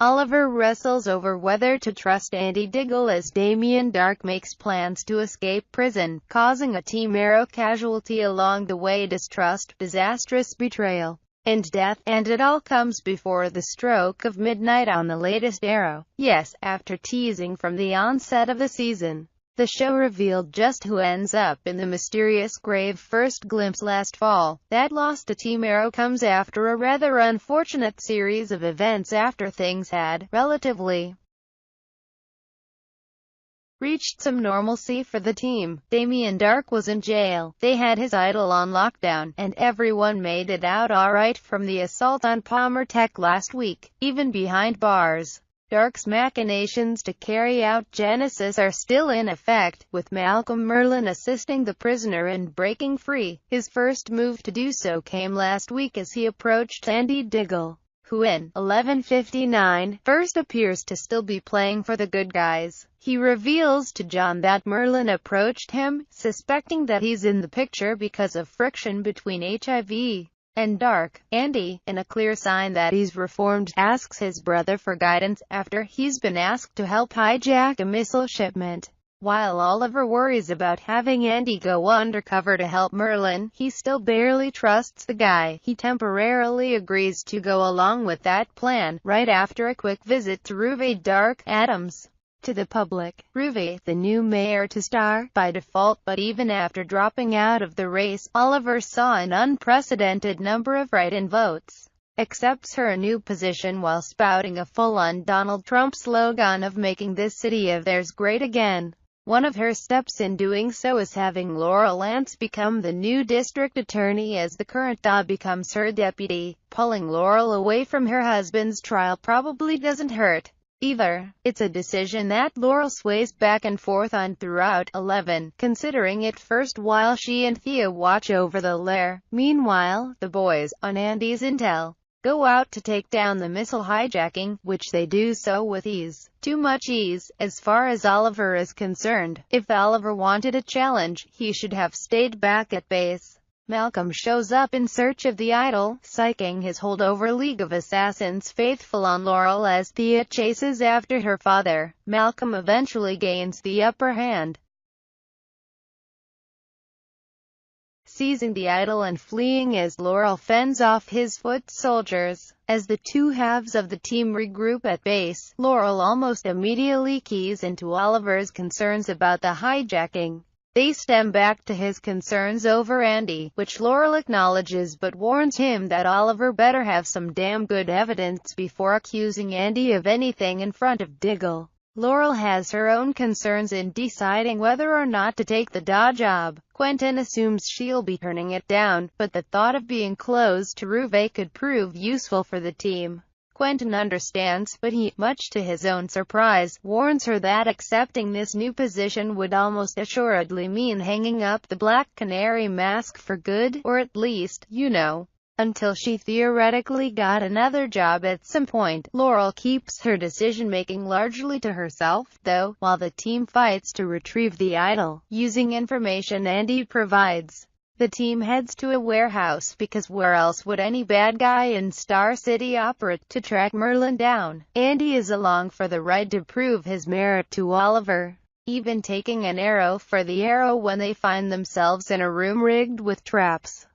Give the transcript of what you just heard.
Oliver wrestles over whether to trust Andy Diggle as Damien Darhk makes plans to escape prison, causing a Team Arrow casualty along the way: distrust, disastrous betrayal, and death. And it all comes before the stroke of midnight on the latest Arrow. Yes, after teasing from the onset of the season, the show revealed just who ends up in the mysterious grave. First glimpse last fall. That loss to Team Arrow comes after a rather unfortunate series of events after things had, relatively, reached some normalcy for the team. Damien Darhk was in jail, they had his idol on lockdown, and everyone made it out alright from the assault on Palmer Tech last week. Even behind bars, Darhk's machinations to carry out Genesis are still in effect, with Malcolm Merlyn assisting the prisoner in breaking free. His first move to do so came last week as he approached Andy Diggle, who in 11:59 first appears to still be playing for the good guys. He reveals to John that Merlyn approached him, suspecting that he's in the picture because of friction between HIV and Darhk. Andy, in a clear sign that he's reformed, asks his brother for guidance after he's been asked to help hijack a missile shipment. While Oliver worries about having Andy go undercover to help Merlyn, he still barely trusts the guy. He temporarily agrees to go along with that plan, right after a quick visit to Ruve Darhk Adams. To the public, Ruve, the new mayor to star, by default, but even after dropping out of the race, Oliver saw an unprecedented number of write-in votes. Accepts her new position while spouting a full-on Donald Trump slogan of making this city of theirs great again. One of her steps in doing so is having Laurel Lance become the new district attorney as the current DA becomes her deputy. Pulling Laurel away from her husband's trial probably doesn't hurt either. It's a decision that Laurel sways back and forth on throughout 11, considering it first while she and Thea watch over the lair. Meanwhile, the boys, on Andy's intel, go out to take down the missile hijacking, which they do so with ease. Too much ease, as far as Oliver is concerned. If Oliver wanted a challenge, he should have stayed back at base. Malcolm shows up in search of the idol, psyching his holdover League of Assassins faithful on Laurel as Thea chases after her father. Malcolm eventually gains the upper hand, seizing the idol and fleeing as Laurel fends off his foot soldiers. As the two halves of the team regroup at base, Laurel almost immediately keys into Oliver's concerns about the hijacking. They stem back to his concerns over Andy, which Laurel acknowledges but warns him that Oliver better have some damn good evidence before accusing Andy of anything in front of Diggle. Laurel has her own concerns in deciding whether or not to take the DA job. Quentin assumes she'll be turning it down, but the thought of being close to Ruve could prove useful for the team. Quentin understands, but he, much to his own surprise, warns her that accepting this new position would almost assuredly mean hanging up the Black Canary mask for good, or at least, you know, until she theoretically got another job at some point. Laurel keeps her decision-making largely to herself, though, while the team fights to retrieve the idol, using information Andy provides. The team heads to a warehouse because where else would any bad guy in Star City operate to track Merlyn down? Andy is along for the ride to prove his merit to Oliver, even taking an arrow for the arrow when they find themselves in a room rigged with traps.